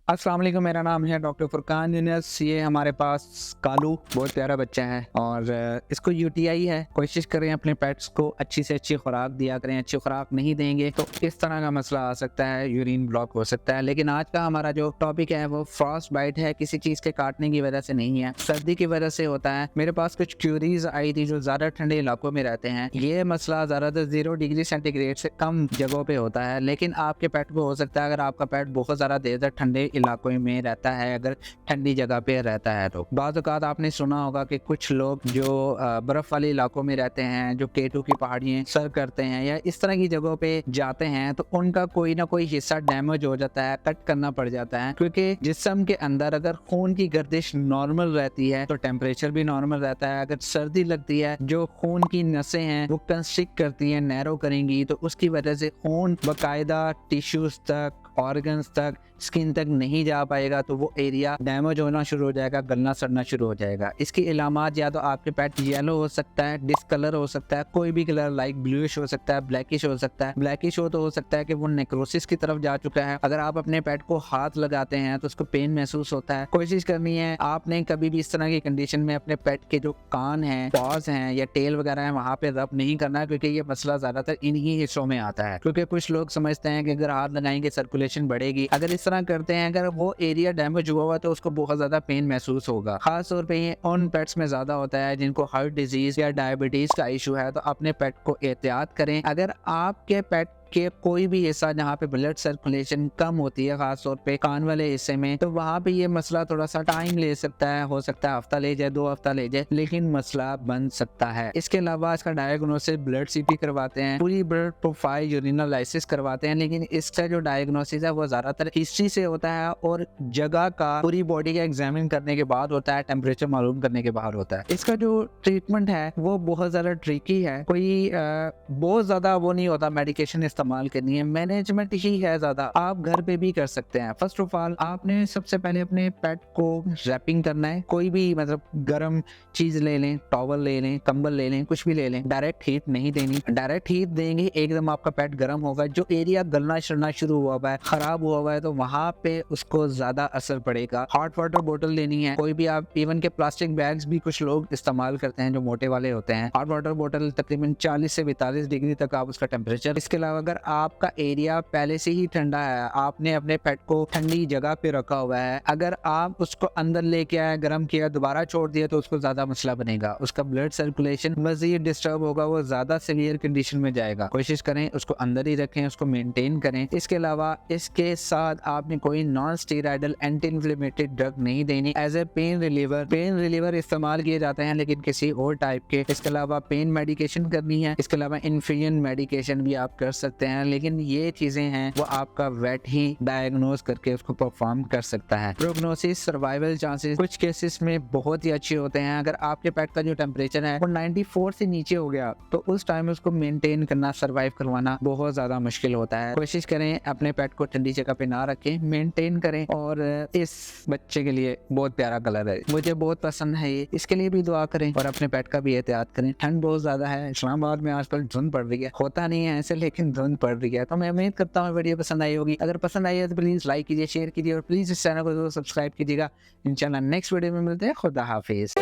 अस्सलाम वालेकुम, मेरा नाम है डॉक्टर फुरकान यूनुस। ये हमारे पास कालू बहुत प्यारा बच्चा है और इसको यूटीआई है। कोशिश करें अपने पेट्स को अच्छी से अच्छी खुराक दिया करें। अच्छी खुराक नहीं देंगे तो इस तरह का मसला आ सकता है, यूरिन ब्लॉक हो सकता है। लेकिन आज का हमारा जो टॉपिक है वो फ्रॉस्ट बाइट है, किसी चीज़ के काटने की वजह से नहीं है, सर्दी की वजह से होता है। मेरे पास कुछ क्यूरीज आई थी जो ज़्यादा ठंडे इलाकों में रहते हैं। ये मसला ज़्यादातर 0 डिग्री सेंटीग्रेड से कम जगहों पे होता है, लेकिन आपके पेट को हो सकता है अगर आपका पेट बहुत ज़्यादा देर तक ठंडे इलाकों में रहता है, अगर ठंडी जगह पे रहता है। तो बाज़ औक़ात आपने सुना होगा कि कुछ लोग जो बर्फ़ वाले इलाकों में रहते हैं, जो केटू की पहाड़ियाँ सर करते हैं या इस तरह की जगहों पे जाते हैं, तो उनका कोई ना कोई हिस्सा डैमेज हो जाता है, कट करना पड़ जाता है। क्योंकि जिस्म के अंदर अगर खून की गर्दिश नॉर्मल रहती है तो टेम्परेचर भी नॉर्मल रहता है। अगर सर्दी लगती है, जो खून की नसें हैं वो कंस्ट्रिक्ट करती हैं, नैरो करेंगी, तो उसकी वजह से खून बाकायदा टिश्यूज तक, ऑर्गन्स तक, स्किन तक नहीं जा पाएगा, तो वो एरिया डैमेज होना शुरू हो जाएगा, गलना सड़ना शुरू हो जाएगा। इसकी इलामात या तो आपके पेट येलो हो सकता है, डिसकलर हो सकता है, कोई भी कलर लाइक ब्लूइश हो सकता है, ब्लैकिश हो सकता है। ब्लैकिश हो तो हो सकता है कि वो नेक्रोसिस की तरफ जा चुका है। अगर आप अपने पेट को हाथ लगाते हैं तो उसको पेन महसूस होता है। कोशिश करनी है आपने कभी भी इस तरह की कंडीशन में अपने पेट के जो कान हैं, पॉज हैं या टेल वगैरह है वहाँ पे रब नहीं करना है, क्योंकि ये मसला ज्यादातर इन्हीं हिस्सों में आता है। क्योंकि कुछ लोग समझते हैं कि अगर हाथ लगाएंगे सर्कुलेशन बढ़ेगी। अगर इस तरह करते हैं, अगर वो एरिया डैमेज हुआ हुआ तो उसको बहुत ज्यादा पेन महसूस होगा। खास तौर पे ये उन पेट्स में ज्यादा होता है जिनको हार्ट डिजीज या डायबिटीज का इशू है, तो अपने पेट को एहतियात करें। अगर आपके पेट के कोई भी हिस्सा जहाँ पे ब्लड सर्कुलेशन कम होती है, खास तौर पे कान वाले हिस्से में, तो वहाँ पे ये मसला थोड़ा सा टाइम ले सकता है। हो सकता है हफ्ता ले जाए, 2 हफ्ता ले जाए, लेकिन मसला बन सकता है। इसके अलावा इसका डायग्नोसिस ब्लड सीटी करवाते हैं, पूरी ब्लड प्रोफाइल यूरिनलाइसिस करवाते हैं, लेकिन इसका जो डायग्नोसिस है वो ज्यादातर हिस्ट्री से होता है और जगह का पूरी बॉडी का एग्जामिन करने के बाद होता है, टेम्परेचर मालूम करने के बाद होता है। इसका जो ट्रीटमेंट है वो बहुत ज्यादा ट्रिकी है। कोई बहुत ज्यादा वो नहीं होता मेडिकेशन इस्तेमाल करनी है, मैनेजमेंट ही है ज्यादा। आप घर पे भी कर सकते हैं। फर्स्ट ऑफ ऑल आपने सबसे पहले अपने पेट को रैपिंग करना है। कोई भी मतलब गर्म चीज ले लें, टॉवल ले लें, कंबल ले लें, कुछ भी ले लें। डायरेक्ट हीट नहीं देनी। डायरेक्ट हीट देंगे एकदम आपका पेट गर्म होगा। जो एरिया गलना शड़ना शुरू हुआ हुआ है, खराब हुआ हुआ है, तो वहां पे उसको ज्यादा असर पड़ेगा। हॉट वाटर बोतल लेनी है। कोई भी आप इवन के प्लास्टिक बैग्स भी कुछ लोग इस्तेमाल करते हैं जो मोटे वाले होते हैं। हॉट वाटर बोतल तकरीबन 40 से 42 डिग्री तक आप उसका टेम्परेचर। इसके अलावा अगर आपका एरिया पहले से ही ठंडा है, आपने अपने पेट को ठंडी जगह पे रखा हुआ है, अगर आप उसको अंदर लेके आए, गर्म किया, दोबारा छोड़ दिया, तो उसको ज्यादा मसला बनेगा। उसका ब्लड सर्कुलेशन मजीद डिस्टर्ब होगा, वो ज्यादा सीवियर कंडीशन में जाएगा। कोशिश करें उसको अंदर ही रखें, उसको मेंटेन करें। इसके अलावा इसके साथ आपने कोई non steroidal anti inflammatory drug नहीं देनी। एज ए पेन रिलीवर इस्तेमाल किए जाते हैं, लेकिन किसी और टाइप के। इसके अलावा पेन मेडिकेशन करनी है। इसके अलावा इन्फ्लुएंजा मेडिकेशन भी आप कर सकते हैं, लेकिन ये चीजें हैं वो आपका वेट ही डायग्नोज करके उसको परफॉर्म कर सकता है। प्रोग्नोसिस, सर्वाइवल चांसेस कुछ केसेस में बहुत ही अच्छे होते हैं। अगर आपके पेट का जो टेम्परेचर है वो 94 से नीचे हो गया, तो उस टाइम उसको मेंटेन करना, सर्वाइव करवाना बहुत ज्यादा मुश्किल होता है। कोशिश करें अपने पेट को ठंडी जगह पे ना रखें, मेंटेन करें। और इस बच्चे के लिए बहुत प्यारा कलर है, मुझे बहुत पसंद है ये। इसके लिए भी दुआ करें और अपने पेट का भी एहतियात करें। ठंड बहुत ज्यादा है, इस्लामाबाद में आजकल धुंध पड़ रही है। होता नहीं है ऐसे, लेकिन धुंध पड़ रही है। तो मैं उम्मीद करता हूँ वीडियो पसंद आई होगी। अगर पसंद आई है तो प्लीज लाइक कीजिए, शेयर कीजिए और प्लीज इस चैनल को जरूर सब्सक्राइब कीजिएगा। इंशाल्लाह नेक्स्ट वीडियो में मिलते हैं। खुदा हाफिज।